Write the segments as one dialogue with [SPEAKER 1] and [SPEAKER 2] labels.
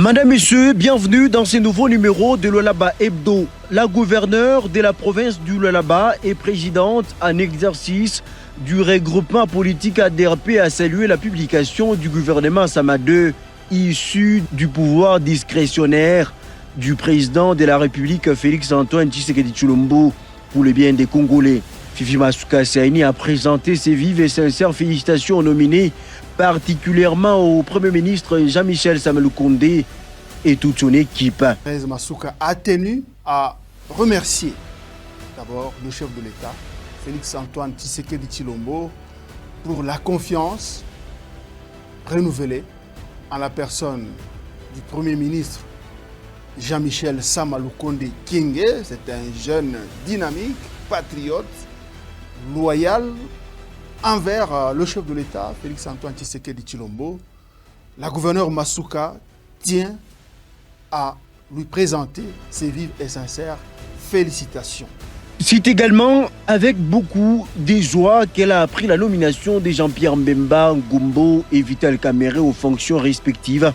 [SPEAKER 1] Madame, Messieurs, bienvenue dans ce nouveau numéro de Lualaba Hebdo. La gouverneure de la province du Lualaba et présidente en exercice du regroupement politique ADRP a salué la publication du gouvernement Sama II issu du pouvoir discrétionnaire du président de la République Félix-Antoine Tshisekedi Tshilombo pour le bien des Congolais. Fifi Masuka Saini a présenté ses vives et sincères félicitations aux nominés, particulièrement au Premier ministre Jean-Michel Sama-Lukonde et toute son équipe.
[SPEAKER 2] Fifi Masuka a tenu à remercier d'abord le chef de l'État, Félix-Antoine Tshisekedi Tshilombo, pour la confiance renouvelée en la personne du Premier ministre Jean-Michel Sama-Lukonde Kyenge. C'est un jeune dynamique, patriote, loyal envers le chef de l'État, Félix-Antoine Tshisekedi Tshilombo. La gouverneure Masuka tient à lui présenter ses vives et sincères félicitations.
[SPEAKER 1] C'est également avec beaucoup de joie qu'elle a appris la nomination de Jean-Pierre Mbemba Ngumbo et Vital Kamerhe aux fonctions respectives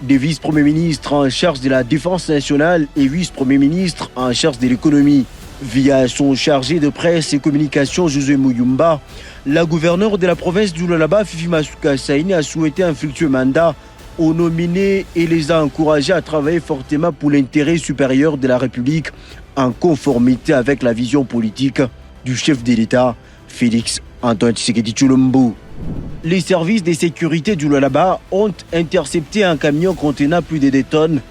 [SPEAKER 1] de vice-premier ministre en charge de la défense nationale et vice-premier ministre en charge de l'économie. Via son chargé de presse et communication, José Muyumba, la gouverneure de la province du Lualaba, Fifi Masuka Saini, a souhaité un fructueux mandat aux nominés et les a encouragés à travailler fortement pour l'intérêt supérieur de la République en conformité avec la vision politique du chef de l'État, Félix-Antoine Tshisekedi Tshilombo. Les services de sécurité du Lualaba ont intercepté un camion contenant plus de 2 tonnes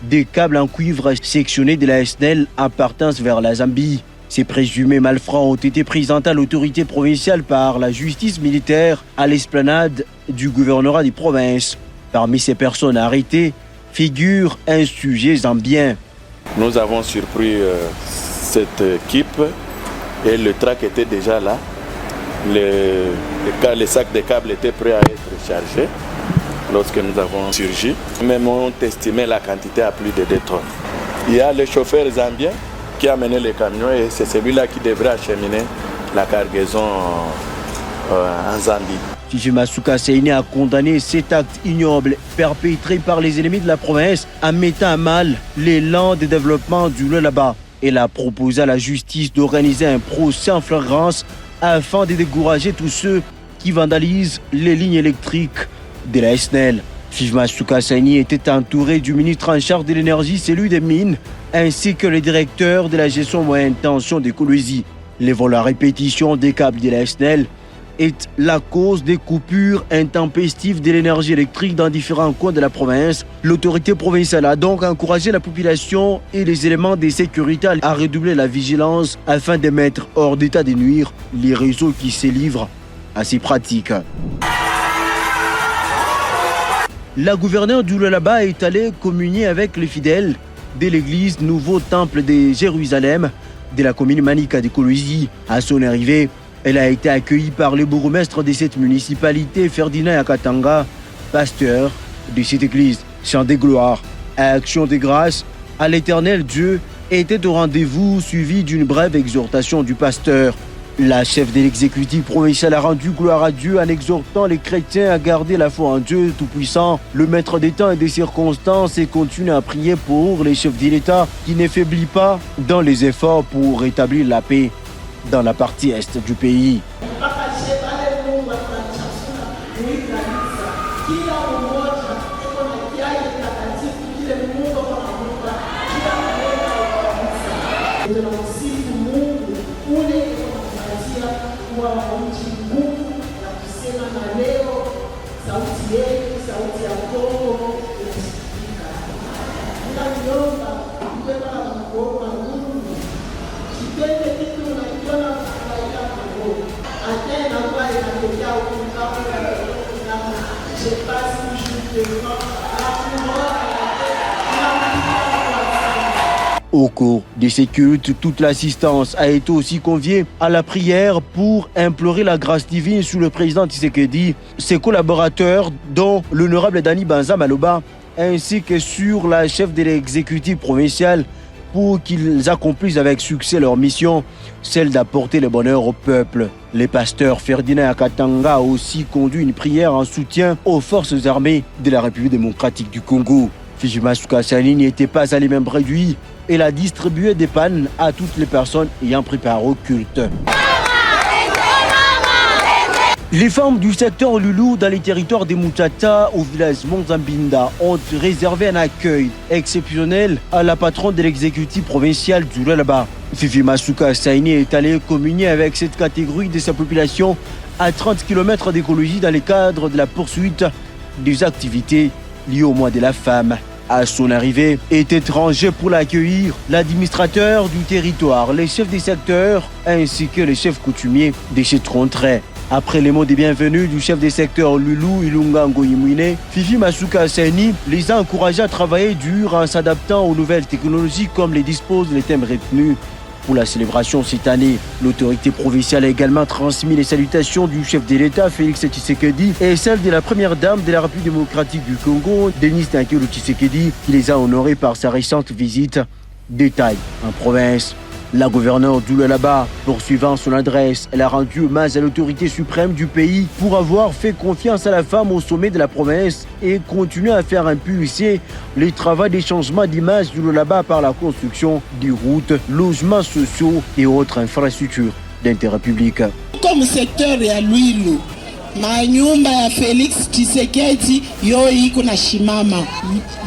[SPEAKER 1] des câbles en cuivre sectionnés de la SNEL en partance vers la Zambie. Ces présumés malfrats ont été présentés à l'autorité provinciale par la justice militaire à l'esplanade du gouvernorat des provinces. Parmi ces personnes arrêtées figure un sujet zambien.
[SPEAKER 3] Nous avons surpris cette équipe et le track était déjà là. Les sacs de câbles étaient prêts à être chargés. Lorsque nous avons surgi, même on estimait la quantité à plus de 2 tonnes. Il y a le chauffeur zambien qui a mené les camions et c'est celui-là qui devrait acheminer la cargaison en Zambie.
[SPEAKER 1] Fifi Masuka Saini a condamné cet acte ignoble perpétré par les ennemis de la province en mettant à mal l'élan de développement du Lualaba. Elle a proposé à la justice d'organiser un procès en flagrance afin de décourager tous ceux qui vandalisent les lignes électriques de la SNEL. Fifi Masuka Saini était entouré du ministre en charge de l'énergie, celui des mines, ainsi que le directeur de la gestion moyenne tension de Kolwezi. Les vols à répétition des câbles de la SNEL est la cause des coupures intempestives de l'énergie électrique dans différents coins de la province. L'autorité provinciale a donc encouragé la population et les éléments de sécurité à redoubler la vigilance afin de mettre hors d'état de nuire les réseaux qui se livrent à ces pratiques. La gouverneure du Lualaba est allée communier avec les fidèles de l'église Nouveau Temple de Jérusalem de la commune Manika de Kolwezi. À son arrivée, elle a été accueillie par le bourgmestre de cette municipalité, Ferdinand Yakatanga, pasteur de cette église. Chant de gloire, action de grâce à l'Éternel Dieu était au rendez-vous, suivi d'une brève exhortation du pasteur. La chef de l'exécutif provincial a rendu gloire à Dieu en exhortant les chrétiens à garder la foi en Dieu Tout-Puissant, le maître des temps et des circonstances, et continue à prier pour les chefs de l'État qui ne faiblit pas dans les efforts pour rétablir la paix dans la partie est du pays. Au cours de ces cultes, toute l'assistance a été aussi conviée à la prière pour implorer la grâce divine sur le président Tshisekedi, ses collaborateurs, dont l'honorable Dani Banza Maloba, ainsi que sur la chef de l'exécutif provincial, pour qu'ils accomplissent avec succès leur mission, celle d'apporter le bonheur au peuple. Le pasteur Ferdinand Yakatanga a aussi conduit une prière en soutien aux forces armées de la République démocratique du Congo. Fifi Masuka Saini n'était pas allé même réduit. Elle a distribué des pannes à toutes les personnes ayant pris part au culte. Les femmes du secteur Loulou dans les territoires des Moutata au village Monzambinda ont réservé un accueil exceptionnel à la patronne de l'exécutif provincial du Lualaba. Fifi Masuka Saini est allée communier avec cette catégorie de sa population à 30 km d'écologie dans le cadre de la poursuite des activités liées au mois de la femme. À son arrivée, était rangé pour l'accueillir l'administrateur du territoire, les chefs des secteurs ainsi que les chefs coutumiers de cette contrée. Après les mots de bienvenue du chef des secteurs Loulou Ilunga Ngoyimwine, Fifi Masuka Saini les a encouragés à travailler dur en s'adaptant aux nouvelles technologies comme les disposent les thèmes retenus pour la célébration cette année. L'autorité provinciale a également transmis les salutations du chef de l'État Félix Tshisekedi et celles de la première dame de la République démocratique du Congo, Denis Sassou Tshisekedi, qui les a honorés par sa récente visite. Détail en province. La gouverneure du Lualaba, poursuivant son adresse, elle a rendu hommage à l'autorité suprême du pays pour avoir fait confiance à la femme au sommet de la province et continuer à faire impulser les travaux des changements d'image du Lualaba par la construction des routes, logements sociaux et autres infrastructures d'intérêt public.
[SPEAKER 4] Comme secteur ya Lwilu, manyumba ya Felix Tshisekedi yo iko na shimama.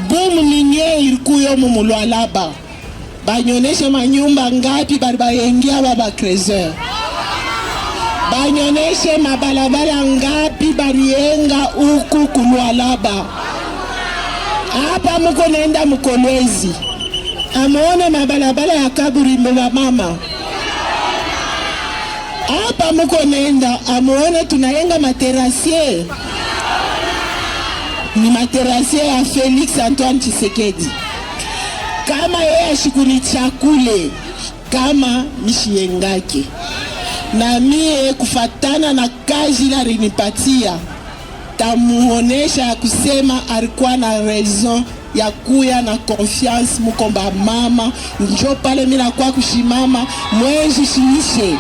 [SPEAKER 4] Bomu ninye ilikuyo mu Lualaba. Banyoneshe manyumba ngapi bari bayengia baba Krezeur. Banyoneshe mabalabala ngapi bariyenga huku ku Lualaba. Hapa muko nenda Mkolwezi. Amuone mabalabala ya Kaburimbo wa mama. Hapa muko nenda amuone tunayenga materasier. Ni materasier ya Felix Antoine Tshisekedi. Kama yeye ashikuni chakule kama mishiengake na mie kufatana na kazi la rinipatia tamuonesha kusema alikuwa na raison ya kuya na confiance mukomba mama njo pale mina kwa kushimama mwenji shimishe.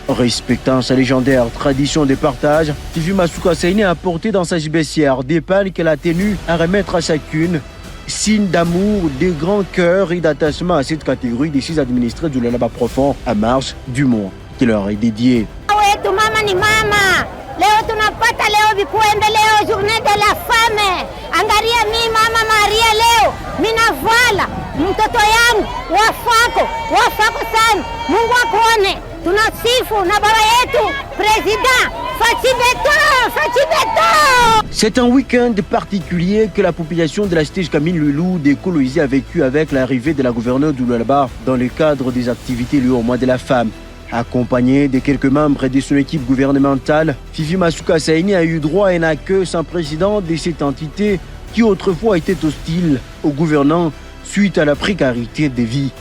[SPEAKER 1] Respectant sa légendaire tradition de partage, Fifi Masuka Saini a apporté dans sa gibecière des pannes qu'elle a tenu à remettre à chacune, signe d'amour, de grand cœur et d'attachement à cette catégorie des 6 administrés du Lualaba profond à marche du mois qui leur est dédié.
[SPEAKER 5] Mama ni mama. Leo tunapata leo vikuembe leo journée de la femme. Angalia mi mama Maria leo minavala mtoto yangu wafako sana. Mungu akuone. Tunasifu na baba yetu président Fachi Beton.
[SPEAKER 1] C'est un week-end particulier que la population de la cité Camille Loulou décolonisée a vécu avec l'arrivée de la gouverneure du Lualaba dans le cadre des activités liées au mois de la femme. Accompagnée de quelques membres de son équipe gouvernementale, Fifi Masuka Saini a eu droit à un accueil sans précédent de cette entité qui autrefois était hostile aux gouvernants suite à la précarité des vies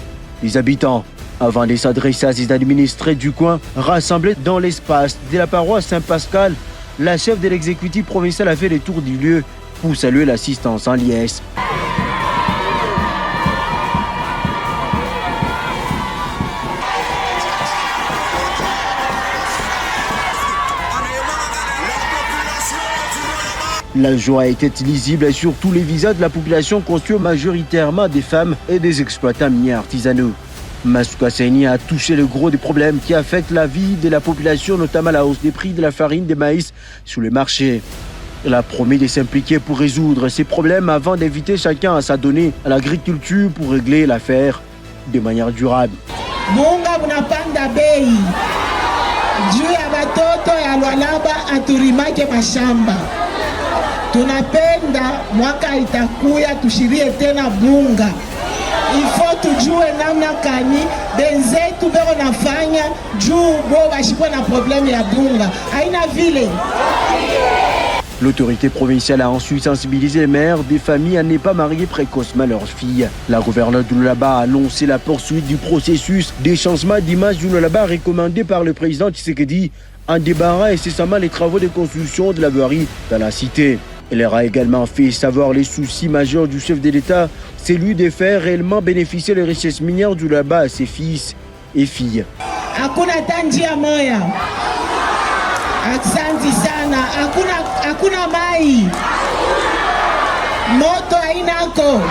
[SPEAKER 1] des habitants. Avant de s'adresser à ses administrés du coin, rassemblés dans l'espace de la paroisse Saint-Pascal, la chef de l'exécutif provincial a fait le tour du lieu pour saluer l'assistance en liesse. La joie était lisible sur tous les visages de la population constituée majoritairement des femmes et des exploitants miniers artisanaux. Masuka Saini a touché le gros des problèmes qui affectent la vie de la population, notamment la hausse des prix de la farine de maïs sur le marché. Elle a promis de s'impliquer pour résoudre ces problèmes avant d'inviter chacun à s'adonner à l'agriculture pour régler l'affaire de manière durable.
[SPEAKER 4] Bunga bunapanda bei. Juu ya batoto ya Lualaba aturimake mashamba. Tunapenda mwaka itakuya tushirie tena bunga. Ifo tujue namna kani benzetu beko nafanya juu bo bashikwa na problème ya bunga. Haina vile.
[SPEAKER 1] L'autorité provinciale a ensuite sensibilisé les mères des familles à ne pas marier précocement leurs filles. La gouverneure du Lualaba a annoncé la poursuite du processus des changements d'image du Lualaba recommandé par le président Tshisekedi en débarrant incessamment les travaux de construction de la voirie dans la cité. Elle leur a également fait savoir les soucis majeurs du chef de l'État, celui de faire réellement bénéficier les richesses minières du Lualaba à ses fils et filles.
[SPEAKER 4] Hakuna tanjia moya. Asante sana. Hakuna mai. moto hainako,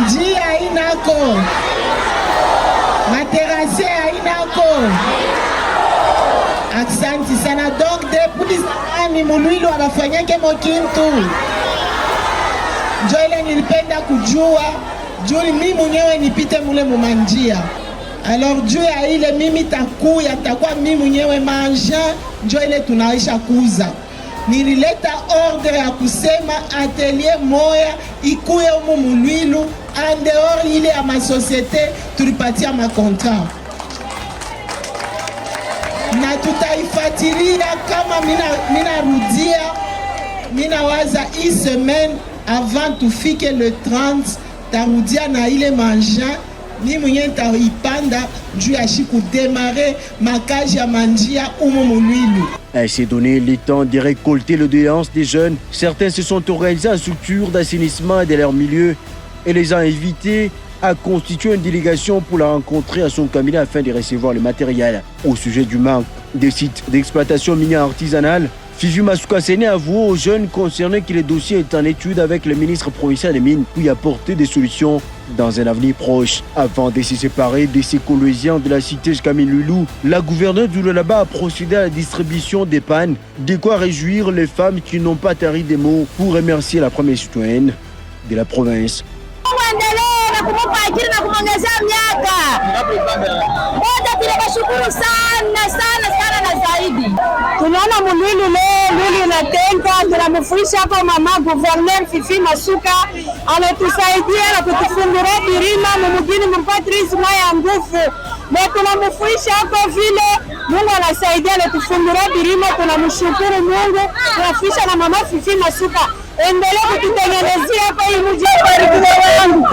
[SPEAKER 4] njia hainako, materase hainako. Aksanti sana. Donc depuis zamani Mulwilo abafanyake mokintu. Njo ile nilipenda kujua, juu mimi mwenyewe nipite mule mumanjia. Alors juu ya ile mimi takuwa mimi mwenyewe manja, njo ile tunaisha kuza. Nilileta ordre ya kusema atelier moya ikuye umu Mulwilo, en dehors ile ya masosiete tulipatia makontra. Na tutaifatilia kama minarudia, minawaza hii semaine avant tufike le 30 tarudia na ile manja ni mwenye taipanda juu ya shiku démarrer makaji ya manjia umu Mulwilo.
[SPEAKER 1] Elle s'est donné le temps de récolter le doléance des jeunes. Certains se sont organisés en structure d'assainissement de leur milieu et les ont invités à constituer une délégation pour la rencontrer à son cabinet afin de recevoir le matériel. Au sujet du manque des sites d'exploitation minière artisanale, Fifi Masuka Sene avoue aux jeunes concernés que le dossier est en étude avec le ministre provincial des Mines pour y apporter des solutions dans un avenir proche. Avant de se séparer de ces collégiens de la cité Camille Loulou, la gouverneure du Lualaba a procédé à la distribution des pannes, de quoi réjouir les femmes qui n'ont pas tari des mots pour remercier la première citoyenne de la province.
[SPEAKER 5] Kumupa ajira na kumongezea miaka. Moja tunashukuru sana na zaidi. Tunaona Mulwilo leo Lulu inatenga, tunamfundisha hapa mama gouverneur Fifi Masuka anatusaidia na kutufungulia birima mumugini mpatrice mwaya nguvu. Na tunamfundisha hapa vile Mungu anasaidia na tufungulia birima, tunamshukuru Mungu. Tunafundisha na mama Fifi Masuka. Endelea kututengenezea hapa hii mji wa wangu.